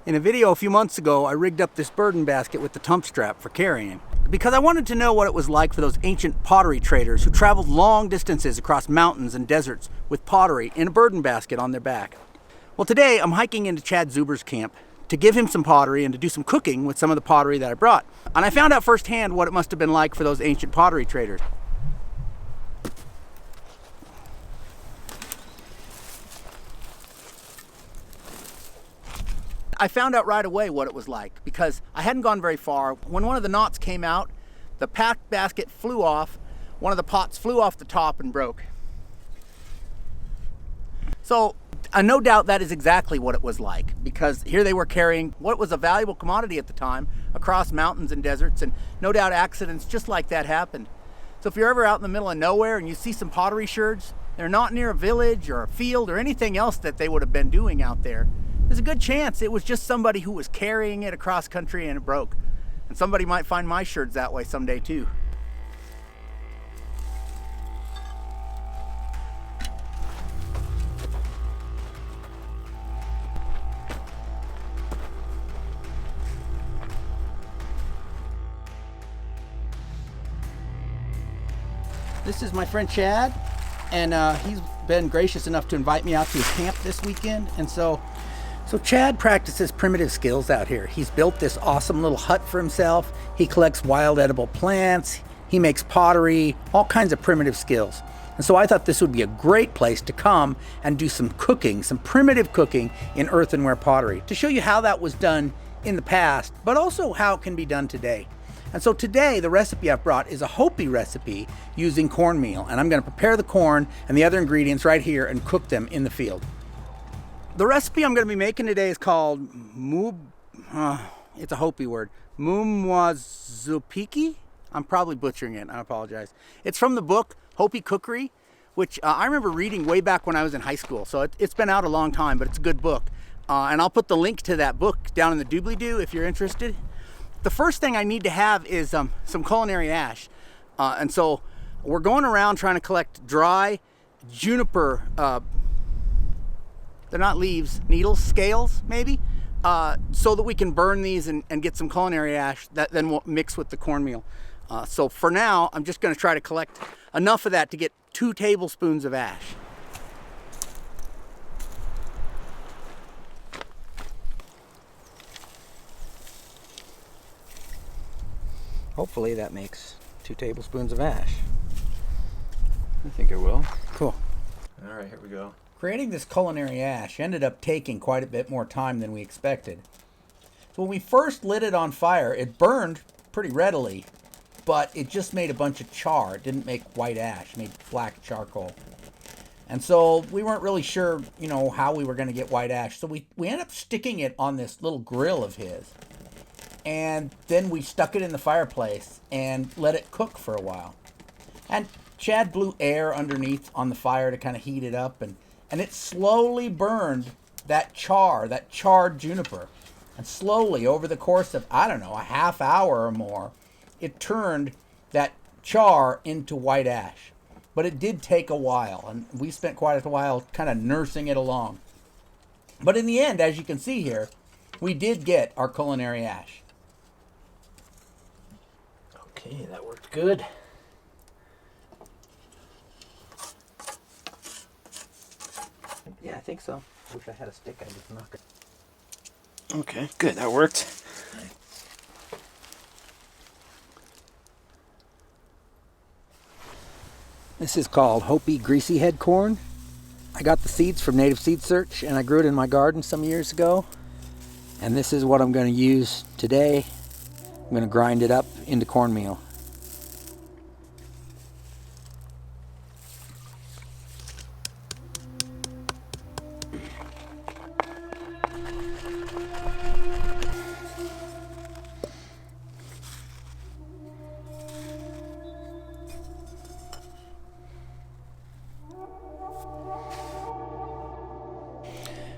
In a video a few months ago, I rigged up this burden basket with the tump strap for carrying, because I wanted to know what it was like for those ancient pottery traders who traveled long distances across mountains and deserts with pottery in a burden basket on their back. Well, today I'm hiking into Chad Zuber's camp to give him some pottery and to do some cooking with some of the pottery that I brought. And I found out firsthand what it must have been like for those ancient pottery traders. I found out right away what it was like because I hadn't gone very far. When one of the knots came out, the packed basket flew off, one of the pots flew off the top and broke. So no doubt that is exactly what it was like, because here they were carrying what was a valuable commodity at the time across mountains and deserts, and no doubt accidents just like that happened. So if you're ever out in the middle of nowhere and you see some pottery sherds, they're not near a village or a field or anything else that they would have been doing out there. There's a good chance it was just somebody who was carrying it across country and it broke. And somebody might find my sherds that way someday too. This is my friend Chad, and he's been gracious enough to invite me out to his camp this weekend. And so Chad practices primitive skills out here. He's built this awesome little hut for himself. He collects wild edible plants. He makes pottery, all kinds of primitive skills. And so I thought this would be a great place to come and do some cooking, some primitive cooking in earthenware pottery, to show you how that was done in the past, but also how it can be done today. And so today, the recipe I've brought is a Hopi recipe using cornmeal. And I'm gonna prepare the corn and the other ingredients right here and cook them in the field. The recipe I'm gonna be making today is called it's a Hopi word, mumwazupiki. I'm probably butchering it, I apologize. It's from the book Hopi Cookery, which I remember reading way back when I was in high school. So it's been out a long time, but it's a good book. And I'll put the link to that book down in the doobly-doo if you're interested. The first thing I need to have is some culinary ash. And so we're going around trying to collect dry juniper, they're not leaves, needles, scales maybe, so that we can burn these and get some culinary ash that then will mix with the cornmeal. So for now, I'm just gonna try to collect enough of that to get 2 tablespoons of ash. Hopefully that makes 2 tablespoons of ash. I think it will. Cool. All right, here we go. Creating this culinary ash ended up taking quite a bit more time than we expected. So when we first lit it on fire, it burned pretty readily, but it just made a bunch of char. It didn't make white ash, it made black charcoal. And so we weren't really sure, how we were going to get white ash. So we ended up sticking it on this little grill of his. And then we stuck it in the fireplace and let it cook for a while. And Chad blew air underneath on the fire to kind of heat it up, and it slowly burned that charred juniper. And slowly, over the course of, I don't know, a half hour or more, it turned that char into white ash. But it did take a while, and we spent quite a while kind of nursing it along. But in the end, as you can see here, we did get our culinary ash. Okay, that worked good. Yeah, I think so. Wish I had a stick, I'd just knock it. Okay, good, that worked. This is called Hopi greasy head corn. I got the seeds from Native Seed Search and I grew it in my garden some years ago. And this is what I'm going to use today. I'm going to grind it up into cornmeal.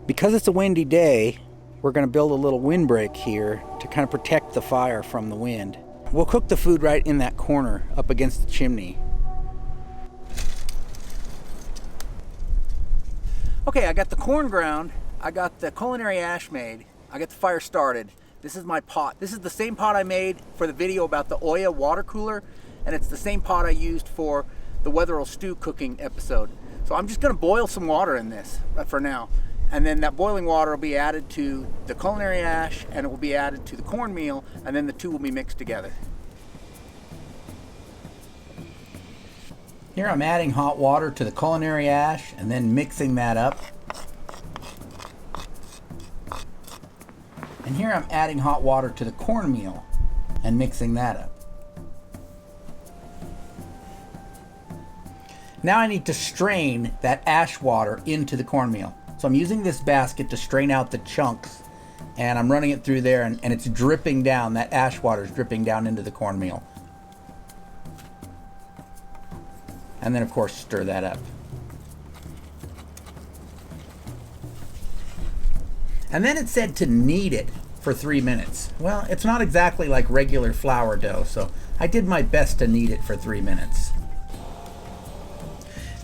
Because it's a windy day, we're going to build a little windbreak here to kind of protect the fire from the wind. We'll cook the food right in that corner up against the chimney. Okay, I got the corn ground. I got the culinary ash made. I got the fire started. This is my pot. This is the same pot I made for the video about the Oya water cooler, and it's the same pot I used for the Wetherell stew cooking episode. So I'm just gonna boil some water in this for now. And then that boiling water will be added to the culinary ash, and it will be added to the cornmeal, and then the two will be mixed together. Here I'm adding hot water to the culinary ash and then mixing that up. And here I'm adding hot water to the cornmeal and mixing that up. Now I need to strain that ash water into the cornmeal. So I'm using this basket to strain out the chunks, and I'm running it through there, and it's dripping down. That ash water is dripping down into the cornmeal. And then of course stir that up. And then it said to knead it for 3 minutes. Well, it's not exactly like regular flour dough, so I did my best to knead it for 3 minutes.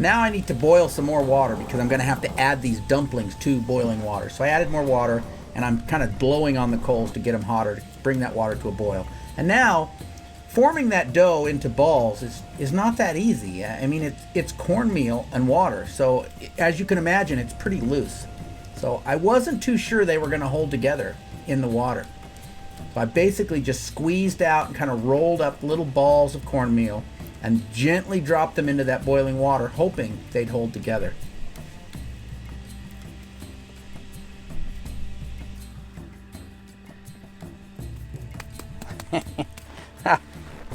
Now I need to boil some more water because I'm going to have to add these dumplings to boiling water. So I added more water, and I'm kind of blowing on the coals to get them hotter, to bring that water to a boil. And now, forming that dough into balls is not that easy. I mean, it's cornmeal and water, so as you can imagine, it's pretty loose. So I wasn't too sure they were going to hold together in the water. So I basically just squeezed out and kind of rolled up little balls of cornmeal and gently dropped them into that boiling water, hoping they'd hold together. I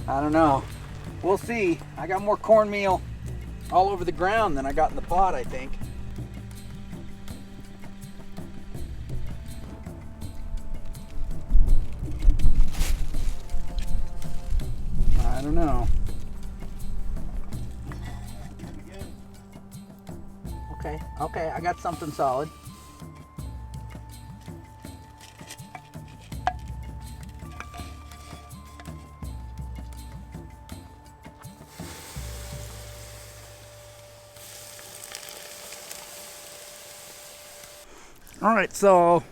don't know. We'll see. I got more cornmeal all over the ground than I got in the pot, I think. I don't know. Okay, I got something solid. All right, so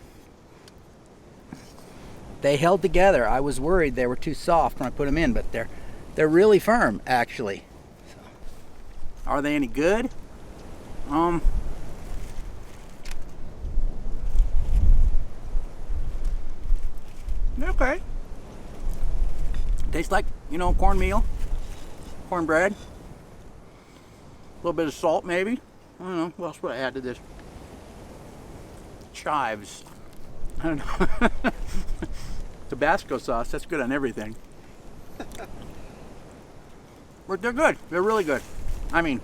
they held together. I was worried they were too soft when I put them in, but they're really firm, actually. So, are they any good? Okay. Tastes like, cornmeal, cornbread. A little bit of salt, maybe. I don't know. What else would I add to this? Chives. I don't know. Tabasco sauce. That's good on everything. But they're good. They're really good. I mean,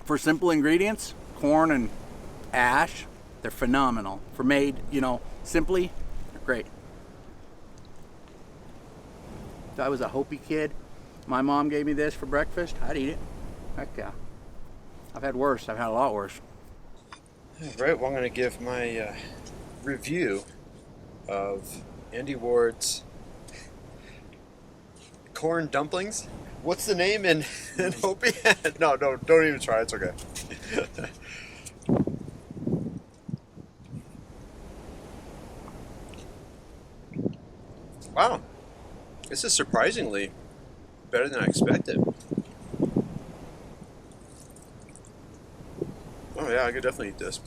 for simple ingredients, corn and ash, they're phenomenal. For made, simply, they're great. If I was a Hopi kid, my mom gave me this for breakfast, I'd eat it. Heck yeah. I've had worse. I've had a lot worse. All right, well, I'm going to give my review of Andy Ward's corn dumplings. What's the name in Hopi? No, don't even try. It's okay. Wow, this is surprisingly better than I expected. Oh yeah, I could definitely eat this.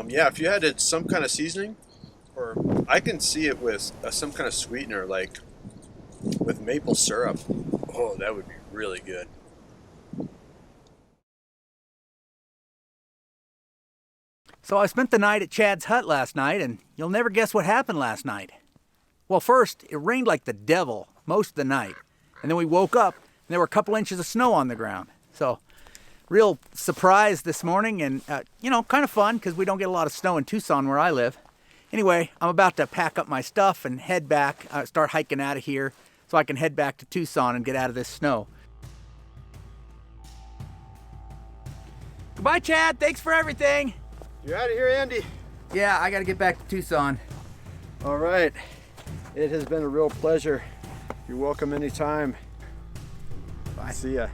Yeah, if you had some kind of seasoning, or I can see it with some kind of sweetener, like with maple syrup. Oh, that would be really good. So I spent the night at Chad's hut last night, and you'll never guess what happened last night. Well, first, it rained like the devil most of the night. And then we woke up, and there were a couple inches of snow on the ground. So, real surprise this morning, and, kind of fun, because we don't get a lot of snow in Tucson where I live. Anyway, I'm about to pack up my stuff and head back, start hiking out of here, so I can head back to Tucson and get out of this snow. Goodbye, Chad. Thanks for everything. You're out of here, Andy. Yeah, I got to get back to Tucson. All right. It has been a real pleasure. You're welcome anytime. Bye. See ya.